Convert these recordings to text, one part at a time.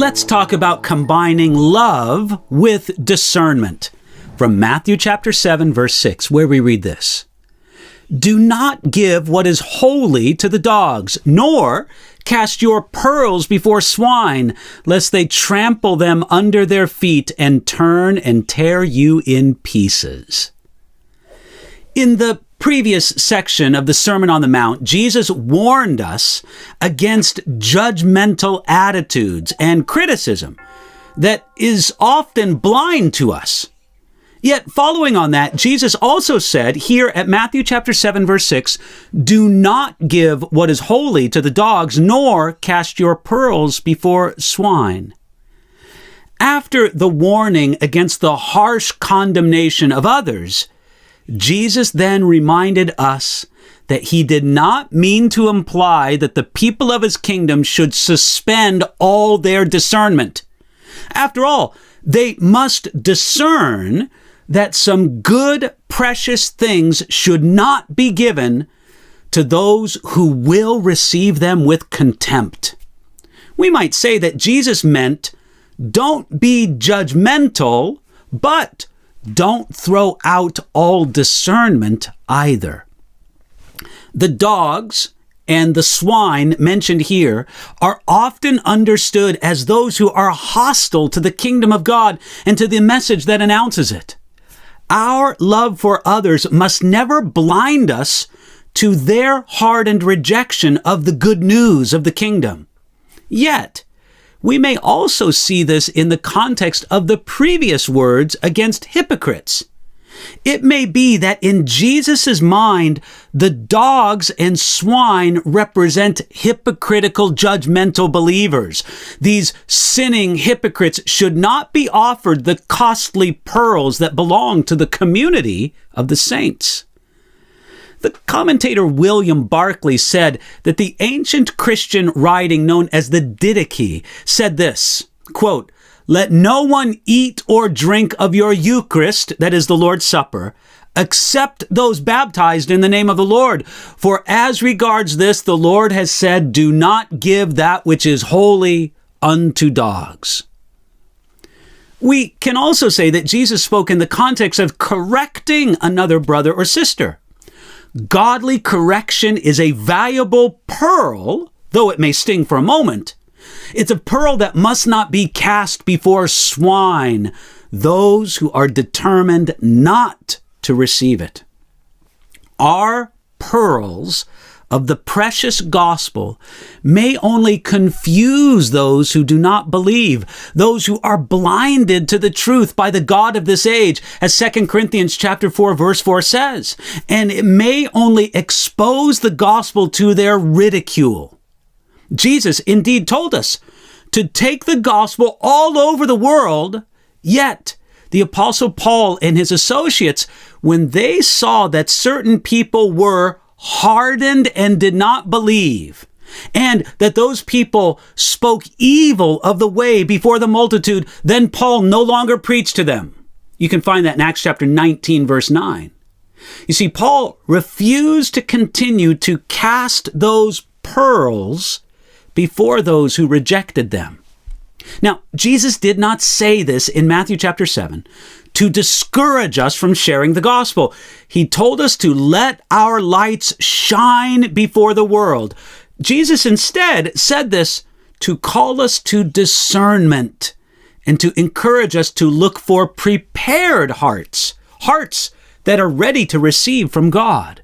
Let's talk about combining love with discernment. From Matthew chapter 7, verse 6, where we read this. Do not give what is holy to the dogs, nor cast your pearls before swine, lest they trample them under their feet and turn and tear you in pieces. In the previous section of the Sermon on the Mount, Jesus warned us against judgmental attitudes and criticism that is often blind to us. Yet, following on that, Jesus also said here at Matthew chapter 7, verse 6, do not give what is holy to the dogs, nor cast your pearls before swine. After the warning against the harsh condemnation of others, Jesus then reminded us that he did not mean to imply that the people of his kingdom should suspend all their discernment. After all, they must discern that some good, precious things should not be given to those who will receive them with contempt. We might say that Jesus meant, don't be judgmental, but don't throw out all discernment either. The dogs and the swine mentioned here are often understood as those who are hostile to the kingdom of God and to the message that announces it. Our love for others must never blind us to their hardened rejection of the good news of the kingdom. Yet, we may also see this in the context of the previous words against hypocrites. It may be that in Jesus' mind, the dogs and swine represent hypocritical, judgmental believers. These sinning hypocrites should not be offered the costly pearls that belong to the community of the saints. The commentator William Barclay said that the ancient Christian writing known as the Didache said this, quote, let no one eat or drink of your Eucharist, that is the Lord's Supper, except those baptized in the name of the Lord. For as regards this, the Lord has said, do not give that which is holy unto dogs. We can also say that Jesus spoke in the context of correcting another brother or sister. Godly correction is a valuable pearl, though it may sting for a moment. It's a pearl that must not be cast before swine, those who are determined not to receive it. Our pearls of the precious gospel may only confuse those who do not believe, those who are blinded to the truth by the God of this age, as 2 Corinthians chapter 4, verse 4 says, and it may only expose the gospel to their ridicule. Jesus indeed told us to take the gospel all over the world, yet the Apostle Paul and his associates, when they saw that certain people were hardened and did not believe, and that those people spoke evil of the way before the multitude, then Paul no longer preached to them. You can find that in Acts chapter 19, verse 9. You see, Paul refused to continue to cast those pearls before those who rejected them. Now, Jesus did not say this in Matthew chapter 7 to discourage us from sharing the gospel. He told us to let our lights shine before the world. Jesus instead said this to call us to discernment and to encourage us to look for prepared hearts, hearts that are ready to receive from God.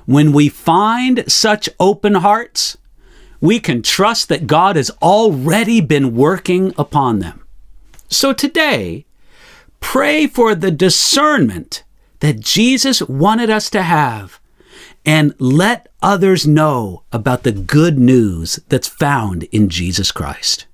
When we find such open hearts, we can trust that God has already been working upon them. So today, pray for the discernment that Jesus wanted us to have, and let others know about the good news that's found in Jesus Christ.